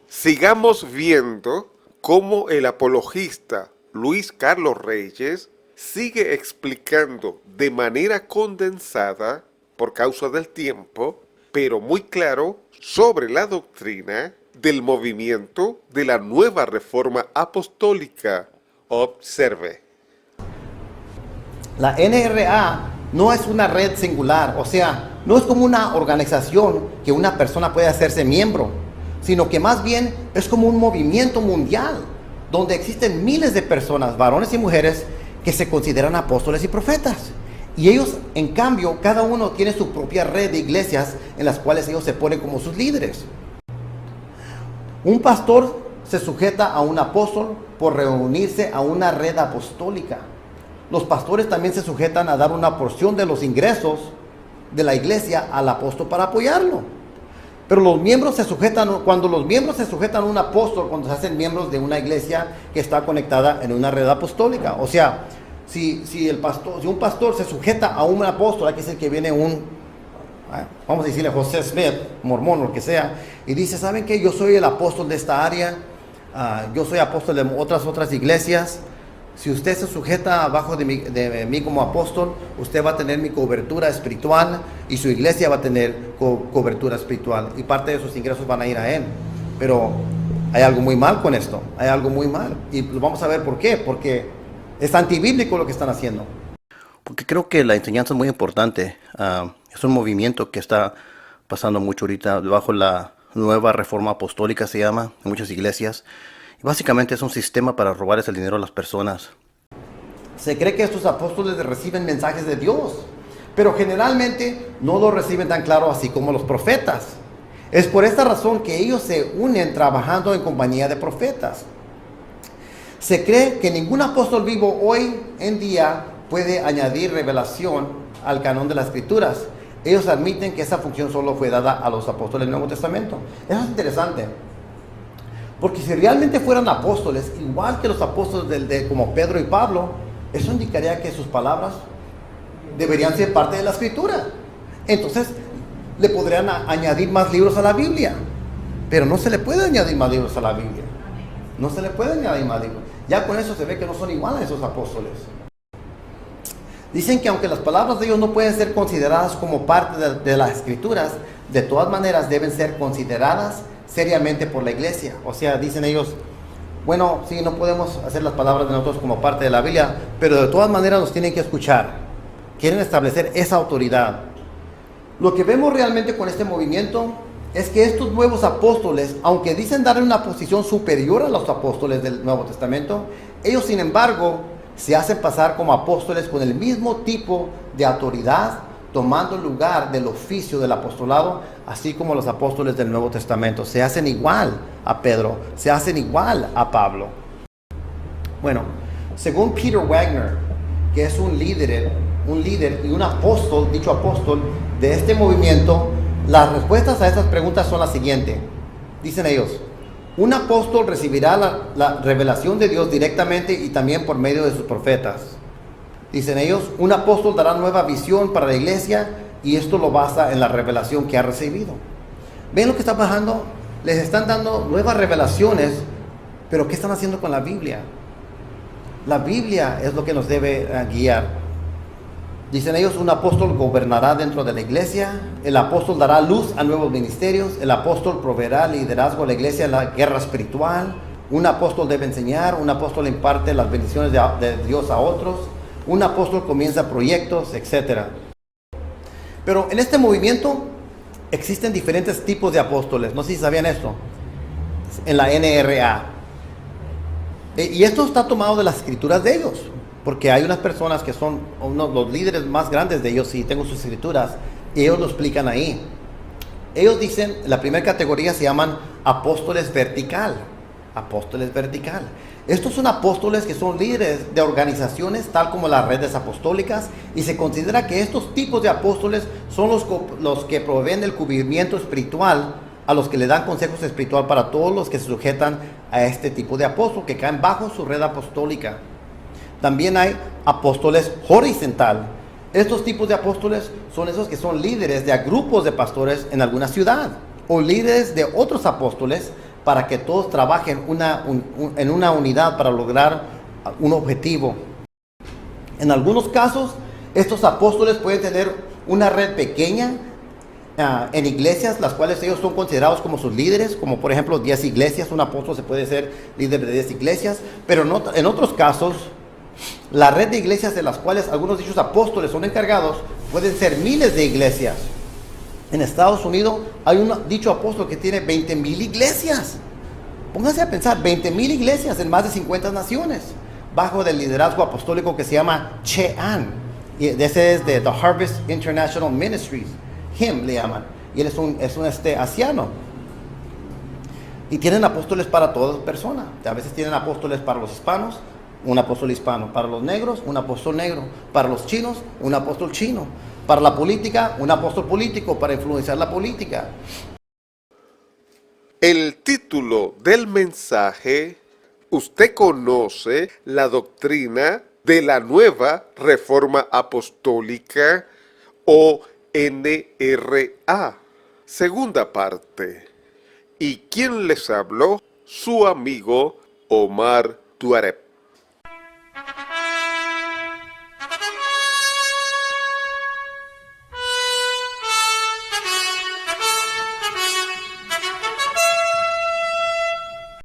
Sigamos viendo cómo el apologista Luis Carlos Reyes sigue explicando de manera condensada, por causa del tiempo, pero muy claro, sobre la doctrina del movimiento de la nueva reforma apostólica. Observe. La NRA no es una red singular, o sea, no es como una organización que una persona puede hacerse miembro, sino que más bien es como un movimiento mundial, donde existen miles de personas, varones y mujeres, que se consideran apóstoles y profetas. Y ellos, en cambio, cada uno tiene su propia red de iglesias en las cuales ellos se ponen como sus líderes. Un pastor se sujeta a un apóstol por reunirse a una red apostólica. Los pastores también se sujetan a dar una porción de los ingresos de la iglesia al apóstol para apoyarlo. Pero los miembros se sujetan, cuando los miembros se sujetan a un apóstol, cuando se hacen miembros de una iglesia que está conectada en una red apostólica. O sea, si un pastor se sujeta a un apóstol, hay que decir que viene vamos a decirle José Smith, mormón o lo que sea, y dice, ¿saben qué? Yo soy el apóstol de esta área, yo soy apóstol de otras iglesias. Si usted se sujeta abajo de mí como apóstol, usted va a tener mi cobertura espiritual y su iglesia va a tener cobertura espiritual y parte de sus ingresos van a ir a él. Pero hay algo muy mal con esto, hay algo muy mal. Y vamos a ver por qué, porque es antibíblico lo que están haciendo. Porque creo que la enseñanza es muy importante. Es un movimiento que está pasando mucho ahorita bajo la nueva reforma apostólica, se llama, en muchas iglesias. Básicamente es un sistema para robarles el dinero a las personas. Se cree que estos apóstoles reciben mensajes de Dios, pero generalmente no lo reciben tan claro así como los profetas. Es por esta razón que ellos se unen trabajando en compañía de profetas. Se cree que ningún apóstol vivo hoy en día puede añadir revelación al canon de las Escrituras. Ellos admiten que esa función solo fue dada a los apóstoles del Nuevo Testamento. Eso es interesante. Porque si realmente fueran apóstoles, igual que los apóstoles como Pedro y Pablo, eso indicaría que sus palabras deberían ser parte de la Escritura. Entonces, le podrían añadir más libros a la Biblia. Pero no se le puede añadir más libros a la Biblia. No se le puede añadir más libros. Ya con eso se ve que no son iguales a esos apóstoles. Dicen que aunque las palabras de ellos no pueden ser consideradas como parte de las Escrituras, de todas maneras deben ser consideradas seriamente por la iglesia. O sea, dicen ellos, bueno, sí, no podemos hacer las palabras de nosotros como parte de la Biblia, pero de todas maneras nos tienen que escuchar. Quieren establecer esa autoridad. Lo que vemos realmente con este movimiento es que estos nuevos apóstoles, aunque dicen darle una posición superior a los apóstoles del Nuevo Testamento, ellos sin embargo se hacen pasar como apóstoles con el mismo tipo de autoridad, tomando el lugar del oficio del apostolado, así como los apóstoles del Nuevo Testamento. Se hacen igual a Pedro, se hacen igual a Pablo. Bueno, según Peter Wagner, que es un líder y un apóstol, dicho apóstol de este movimiento, las respuestas a estas preguntas son las siguientes. Dicen ellos, un apóstol recibirá la revelación de Dios directamente y también por medio de sus profetas. Dicen ellos, un apóstol dará nueva visión para la iglesia y esto lo basa en la revelación que ha recibido. ¿Ven lo que está pasando? Les están dando nuevas revelaciones, pero ¿qué están haciendo con la Biblia? La Biblia es lo que nos debe guiar. Dicen ellos, un apóstol gobernará dentro de la iglesia, el apóstol dará luz a nuevos ministerios, el apóstol proveerá liderazgo a la iglesia en la guerra espiritual, un apóstol debe enseñar, un apóstol imparte las bendiciones de Dios a otros, un apóstol comienza proyectos, etc. Pero en este movimiento existen diferentes tipos de apóstoles. No sé si sabían esto. En la NRA. Y esto está tomado de las escrituras de ellos. Porque hay unas personas que son los líderes más grandes de ellos, y tengo sus escrituras, y ellos lo explican ahí. Ellos dicen, la primera categoría se llaman apóstoles vertical. Apóstoles vertical. Estos son apóstoles que son líderes de organizaciones tal como las redes apostólicas, y se considera que estos tipos de apóstoles son los que proveen el cubrimiento espiritual a los que le dan consejos espiritual para todos los que se sujetan a este tipo de apóstol, que caen bajo su red apostólica. También hay apóstoles horizontal. Estos tipos de apóstoles son esos que son líderes de grupos de pastores en alguna ciudad, o líderes de otros apóstoles para que todos trabajen en una unidad para lograr un objetivo. En algunos casos, estos apóstoles pueden tener una red pequeña en iglesias, las cuales ellos son considerados como sus líderes, como por ejemplo 10 iglesias. Un apóstol se puede ser líder de 10 iglesias, pero en otros casos, la red de iglesias de las cuales algunos de dichos apóstoles son encargados pueden ser miles de iglesias. En Estados Unidos hay un dicho apóstol que tiene 20,000 iglesias. Pónganse a pensar, 20,000 iglesias en más de 50 naciones, bajo el liderazgo apostólico que se llama Che-An. Y ese es de The Harvest International Ministries. Him le llaman. Y él es un asiano. Y tienen apóstoles para todas personas. A veces tienen apóstoles para los hispanos, un apóstol hispano. Para los negros, un apóstol negro. Para los chinos, un apóstol chino. Para la política, un apóstol político para influenciar la política. El título del mensaje: ¿usted conoce la doctrina de la Nueva Reforma Apostólica, o NRA? Segunda parte. ¿Y quién les habló? Su amigo Omar Tuareg.